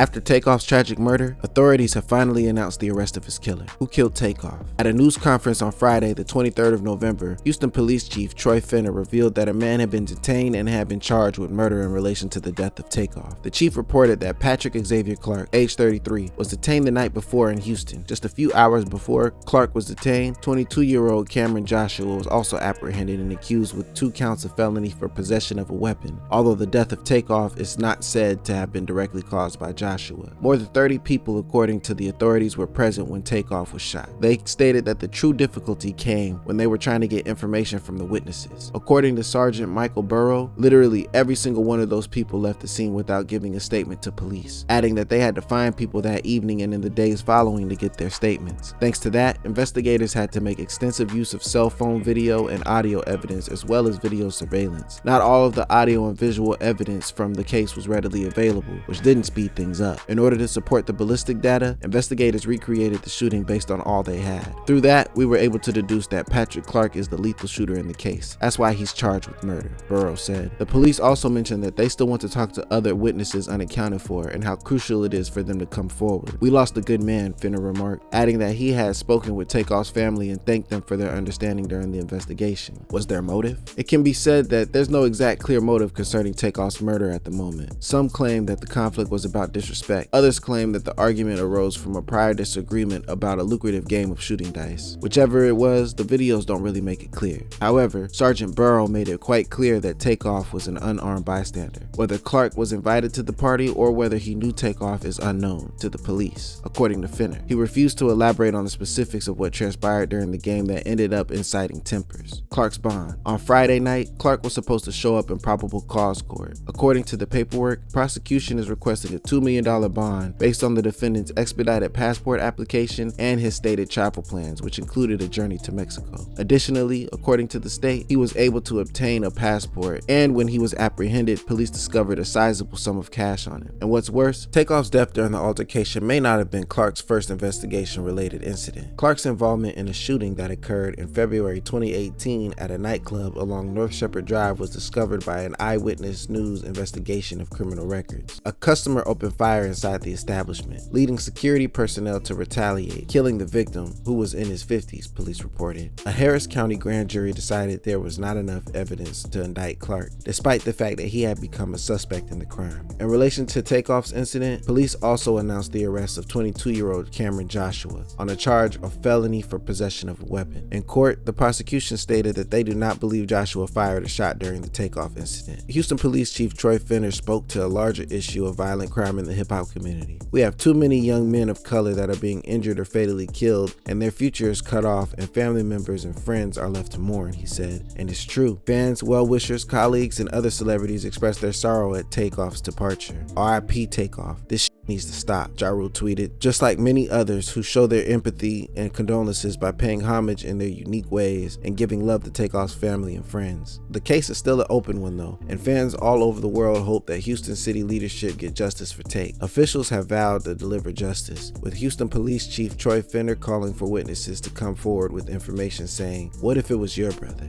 After Takeoff's tragic murder, authorities have finally announced the arrest of his killer, who killed Takeoff. At a news conference on Friday, the 23rd of November, Houston Police Chief Troy Finner revealed that a man had been detained and had been charged with murder in relation to the death of Takeoff. The chief reported that Patrick Xavier Clark, age 33, was detained the night before in Houston. Just a few hours before Clark was detained, 22-year-old Cameron Joshua was also apprehended and accused with 2 counts of felony for possession of a weapon, although the death of Takeoff is not said to have been directly caused by Joshua. More than 30 people, according to the authorities, were present when Takeoff was shot. They stated that the true difficulty came when they were trying to get information from the witnesses. According to Sergeant Michael Burrow, literally every single one of those people left the scene without giving a statement to police, adding that they had to find people that evening and in the days following to get their statements. Thanks to that, investigators had to make extensive use of cell phone video and audio evidence as well as video surveillance. Not all of the audio and visual evidence from the case was readily available, which didn't speed things up. In order to support the ballistic data, investigators recreated the shooting based on all they had. Through that, we were able to deduce that Patrick Clark is the lethal shooter in the case. That's why he's charged with murder, Burrow said. The police also mentioned that they still want to talk to other witnesses unaccounted for and how crucial it is for them to come forward. We lost a good man, Finner remarked, adding that he had spoken with Takeoff's family and thanked them for their understanding during the investigation. Was there motive? It can be said that there's no exact clear motive concerning Takeoff's murder at the moment. Some claim that the conflict was about disrespect. Others claim that the argument arose from a prior disagreement about a lucrative game of shooting dice. Whichever it was, the videos don't really make it clear. However, Sergeant Burrow made it quite clear that Takeoff was an unarmed bystander. Whether Clark was invited to the party or whether he knew Takeoff is unknown to the police, according to Finner. He refused to elaborate on the specifics of what transpired during the game that ended up inciting tempers. Clark's bond. On Friday night, Clark was supposed to show up in probable cause court. According to the paperwork, prosecution is requesting a $2 million bond based on the defendant's expedited passport application and his stated travel plans, which included a journey to Mexico. Additionally, according to the state, he was able to obtain a passport, and when he was apprehended, police discovered a sizable sum of cash on him. And what's worse, Takeoff's death during the altercation may not have been Clark's first investigation-related incident. Clark's involvement in a shooting that occurred in February 2018 at a nightclub along North Shepherd Drive was discovered by an eyewitness news investigation of criminal records. A customer opened fire inside the establishment, leading security personnel to retaliate, killing the victim, who was in his 50s, police reported. A Harris County grand jury decided there was not enough evidence to indict Clark, despite the fact that he had become a suspect in the crime. In relation to Takeoff's incident, police also announced the arrest of 22-year-old Cameron Joshua on a charge of felony for possession of a weapon. In court, the prosecution stated that they do not believe Joshua fired a shot during the Takeoff incident. Houston Police Chief Troy Finner spoke to a larger issue of violent crime in the hip-hop community. We have too many young men of color that are being injured or fatally killed, and their future is cut off, and family members and friends are left to mourn, he said. And it's true. Fans, well-wishers, colleagues, and other celebrities expressed their sorrow at Takeoff's departure. R.I.P. Takeoff. This needs to stop, Ja Rule tweeted, just like many others who show their empathy and condolences by paying homage in their unique ways and giving love to Takeoff's family and friends. The case is still an open one though, and fans all over the world hope that Houston city leadership get justice for Take. Officials have vowed to deliver justice, with Houston Police Chief Troy Finner calling for witnesses to come forward with information saying, "What if it was your brother?"